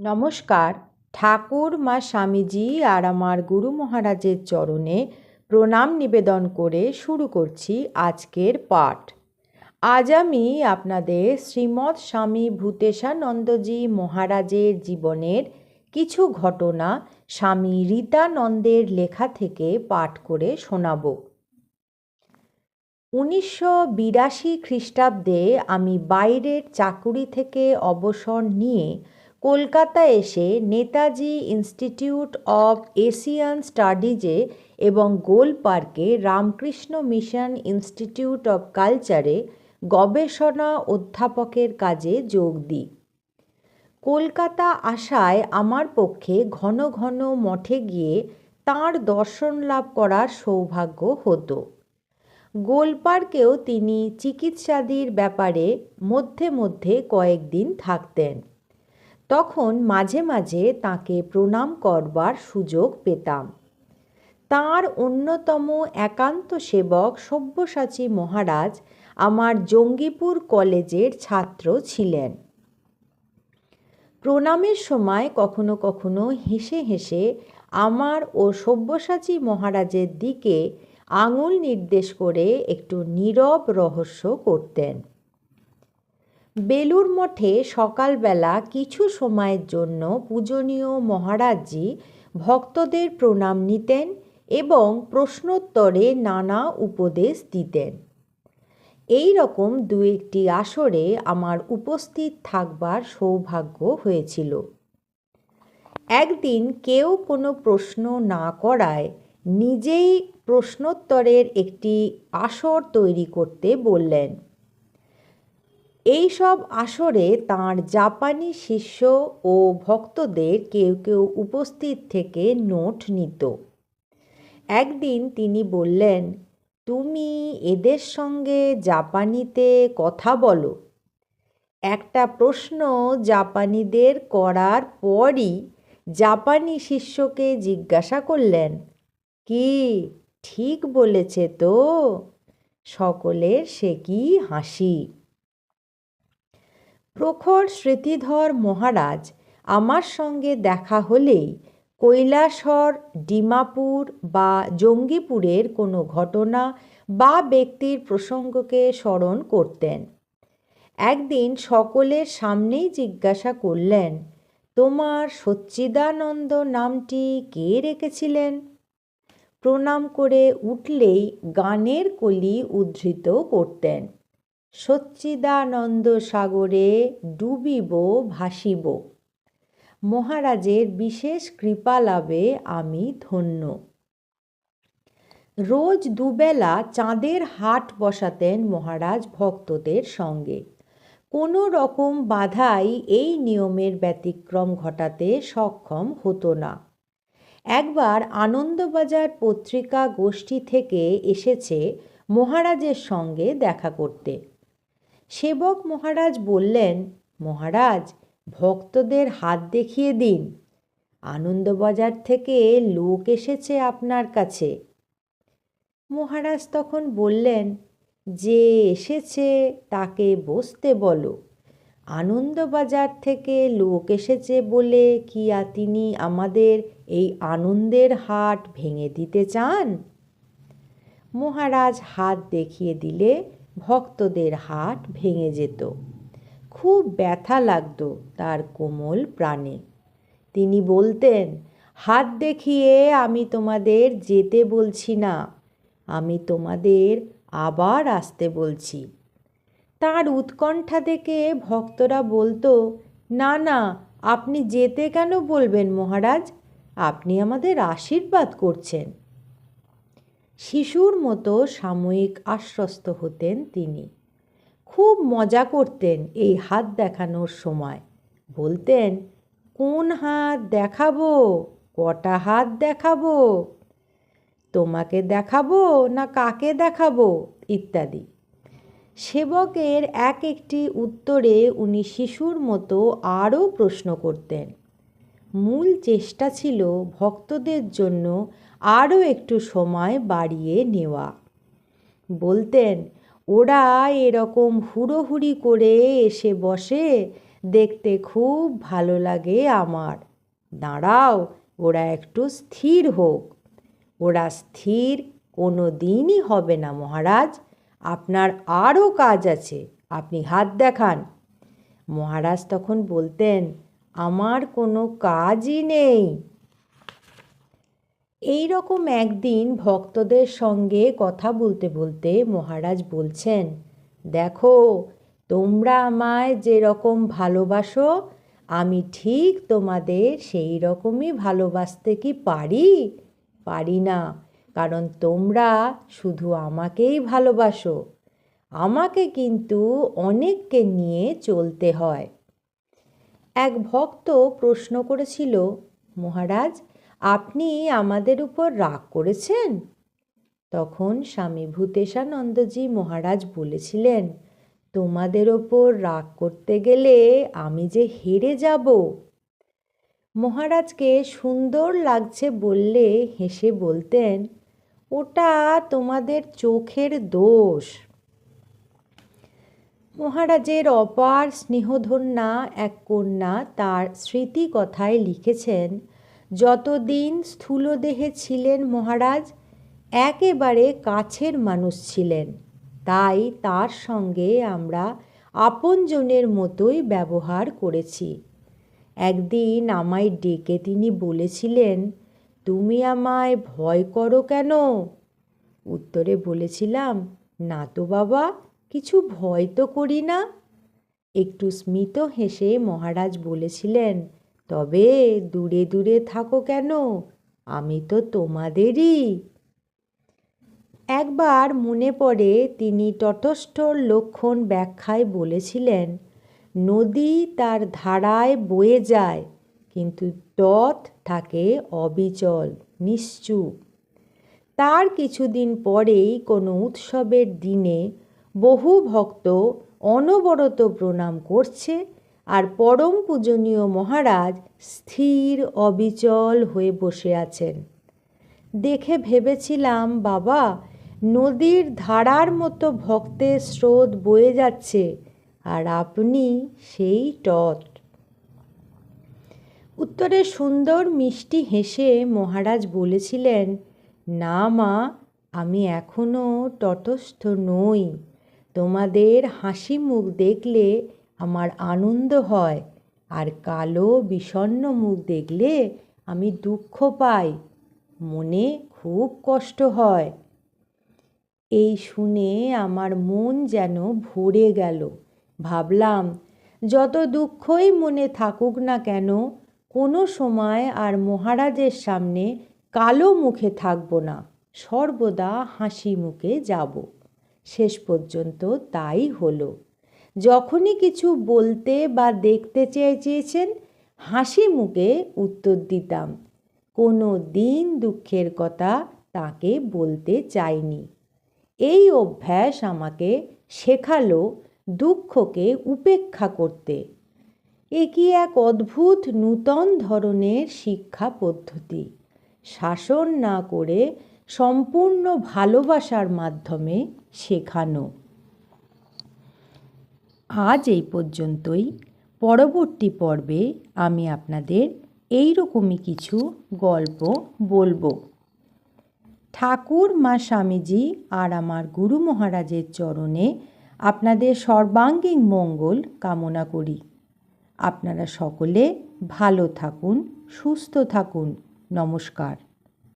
নমস্কার। ঠাকুর মা স্বামীজি আর আমার গুরু মহারাজের চরণে প্রণাম নিবেদন করে শুরু করছি আজকের পাঠ। আজ আমি আপনাদের শ্রীমৎ স্বামী ভূতেশানন্দজি মহারাজের জীবনের কিছু ঘটনা স্বামী রীতানন্দের লেখা থেকে পাঠ করে শোনাব। 1982 খ্রিস্টাব্দে আমি বাইরের চাকুরি থেকে অবসর নিয়ে কলকাতা এসে নেতাজি ইনস্টিটিউট অব এশিয়ান স্টাডিজে এবং গোল পার্কে রামকৃষ্ণ মিশন ইনস্টিটিউট অব কালচারে গবেষণা অধ্যাপকের কাজে যোগ দিই। কলকাতা আসায় আমার পক্ষে ঘন ঘন মঠে গিয়ে তাঁর দর্শন লাভ করার সৌভাগ্য হতো। গোলপার্কেও তিনি চিকিৎসাদির ব্যাপারে মধ্যে মধ্যে কয়েকদিন থাকতেন। তখন মাঝে মাঝে তাঁকে প্রণাম করবার সুযোগ পেতাম। তাঁর অন্যতম একান্ত সেবক সব্যসাচী মহারাজ আমার জঙ্গিপুর কলেজের ছাত্র ছিলেন। প্রণামের সময় কখনো কখনো হেসে হেসে আমার ও সব্যসাচী মহারাজের দিকে আঙুল নির্দেশ করে একটু নীরব রহস্য করতেন। বেলুড় মঠে সকালবেলা কিছু সময়ের জন্য পূজনীয় মহারাজজি ভক্তদের প্রণাম নিতেন এবং প্রশ্নোত্তরে নানা উপদেশ দিতেন। এই রকম দু একটি আসরে আমার উপস্থিত থাকবার সৌভাগ্য হয়েছিল। একদিন কেউ কোনো প্রশ্ন না করায় নিজেই প্রশ্নোত্তরের একটি আসর তৈরি করতে বললেন। এই সব আসরে তাঁর জাপানি শিষ্য ও ভক্তদের কেউ কেউ উপস্থিত থেকে নোট নিত। একদিন তিনি বললেন, তুমি এদের সঙ্গে জাপানিতে কথা বলো। একটা প্রশ্ন জাপানিদের করার পরই জাপানি শিষ্যকে জিজ্ঞাসা করলেন, কি ঠিক বলেছে তো? সকলের সে কি হাসি। প্রখর স্মৃতিধর মহারাজ আমার সঙ্গে দেখা হলেই কৈলাসহর, ডিমাপুর বা জঙ্গিপুরের কোনো ঘটনা বা ব্যক্তির প্রসঙ্গকে স্মরণ করতেন। একদিন সকলের সামনেই জিজ্ঞাসা করলেন, তোমার সচ্চিদানন্দ নামটি কে রেখেছিলেন? প্রণাম করে উঠলেই গানের কলি উদ্ধৃত করতেন, সচ্চিদানন্দ সাগরে ডুবিব ভাসিব। মহারাজের বিশেষ কৃপা লাভে আমি ধন্য। রোজ দুবেলা চাঁদের হাট বসাতেন মহারাজ ভক্তদের সঙ্গে। কোনো রকম বাধাই এই নিয়মের ব্যতিক্রম ঘটাতে সক্ষম হতো না। একবার আনন্দবাজার পত্রিকা গোষ্ঠী থেকে এসেছে মহারাজের সঙ্গে দেখা করতে। সেবক মহারাজ বললেন, মহারাজ ভক্তদের হাত দেখিয়ে দিন, আনন্দবাজার থেকে লোক এসেছে আপনার কাছে। মহারাজ তখন বললেন, যে এসেছে তাকে বসতে বলো। আনন্দবাজার থেকে লোক এসেছে বলে কি তিনি আমাদের এই আনন্দের হাট ভেঙে দিতে চান? মহারাজ হাত দেখিয়ে দিলে ভক্তদের হাট ভেঙে যেত। খুব ব্যথা লাগতো তার কোমল প্রাণে। তিনি বলতেন, হাত দেখিয়ে আমি তোমাদের যেতে বলছি না, আমি তোমাদের আবার আসতে বলছি। তার উৎকণ্ঠা দেখে ভক্তরা বলতো, না না, আপনি যেতে কেন বলবেন মহারাজ, আপনি আমাদের আশীর্বাদ করছেন। শিশুর মতো সাময়িক আশ্বস্ত হতেন তিনি। খুব মজা করতেন এই হাত দেখানোর সময়। বলতেন, কোন হাত দেখাবো, কটা হাত দেখাবো, তোমাকে দেখাবো না কাকে দেখাবো, ইত্যাদি। সেবকের এক একটি উত্তরে উনি শিশুর মতো আরও প্রশ্ন করতেন। মূল চেষ্টা ছিল ভক্তদের জন্য আরও একটু সময় বাড়িয়ে নেওয়া। বলতেন, ওরা এরকম হুড়োহুড়ি করে এসে বসে, দেখতে খুব ভালো লাগে আমার। দাঁড়াও, ওরা একটু স্থির হোক। ওরা স্থির কোনো দিনই হবে না মহারাজ। আপনার আরও কাজ আছে, আপনি হাত দেখান। মহারাজ তখন বলতেন, আমার কোনো কাজই নেই। এই রকম একদিন ভক্তদের সঙ্গে কথা বলতে বলতে মহারাজ বলছেন, দেখো, তোমরা আমায় যেরকম ভালোবাসো, আমি ঠিক তোমাদের সেই রকমই ভালোবাসতে কি পারি? পারি না, কারণ তোমরা শুধু আমাকেই ভালোবাসো। আমাকে কিন্তু অনেককে নিয়ে চলতে হয়। এক ভক্ত প্রশ্ন করেছিল, মহারাজ, আপনি আমাদের উপর রাগ করেছেন? তখন স্বামী ভূতেশানন্দজি মহারাজ বলেছিলেন, তোমাদের ওপর রাগ করতে গেলে আমি যে হেরে যাব। মহারাজকে সুন্দর লাগছে বললে হেসে বলতেন, ওটা তোমাদের চোখের দোষ। মহারাজের অপার স্নেহধন্যা এক কন্যা তার স্মৃতি কথায় লিখেছেন, যতদিন স্থূলদেহে ছিলেন মহারাজ একেবারে কাছের মানুষ ছিলেন, তাই তার সঙ্গে আমরা আপনজনের মতোই ব্যবহার করেছি। একদিন আমায় ডেকে তিনি বলেছিলেন, তুমি আমায় ভয় করো কেন? উত্তরে বলেছিলাম, না তো বাবা, কিছু ভয় তো করি না। একটু স্মিত হেসে মহারাজ বলেছিলেন, তবে দূরে দূরে থাকো কেন? আমি তো তোমাদেরই। একবার মনে পড়ে তিনি তটস্থর লক্ষণ ব্যাখ্যায় বলেছিলেন, নদী তার ধারায় বয়ে যায়, কিন্তু তট থাকে অবিচল, নিশ্চুপ। তার কিছুদিন পরেই কোনো উৎসবের দিনে বহু ভক্ত অনবরত প্রণাম করছে, আর পরম পূজনীয় মহারাজ স্থির অবিচল হয়ে বসে আছেন। দেখে ভেবেছিলাম, বাবা, নদীর ধারার মতো ভক্তের স্রোত বয়ে যাচ্ছে, আর আপনি সেই তট। উত্তরে সুন্দর মিষ্টি হেসে মহারাজ বলেছিলেন, না মা, আমি এখনো তটস্থ নই। তোমাদের হাসি মুখ দেখলে আমার আনন্দ হয়, আর কালো বিষণ্ণ মুখ দেখলে আমি দুঃখ পাই, মনে খুব কষ্ট হয়। এই শুনে আমার মন যেন ভরে গেল। ভাবলাম, যত দুঃখই মনে থাকুক না কেন, কোনো সময় আর মহারাজের সামনে কালো মুখে থাকব না, সর্বদা হাসি মুখে যাব। শেষ পর্যন্ত তাই হলো। যখনই কিছু বলতে বা দেখতে চেয়েছেন, হাসি মুখে উত্তর দিতাম। কোনো দিন দুঃখের কথা তাকে বলতে চাইনি। এই অভ্যাস আমাকে শেখালো দুঃখকে উপেক্ষা করতে। এ কি এক অদ্ভুত নূতন ধরনের শিক্ষা পদ্ধতি, শাসন না করে সম্পূর্ণ ভালোবাসার মাধ্যমে শেখানো। আজ এই পর্যন্তই। পরবর্তী পর্বে আমি আপনাদের এই রকমই কিছু গল্প বলবো। ঠাকুর মা স্বামীজি আর আমার গুরু মহারাজের চরণে আপনাদের সর্বাঙ্গীন মঙ্গল কামনা করি। আপনারা সকলে ভালো থাকুন, সুস্থ থাকুন। নমস্কার।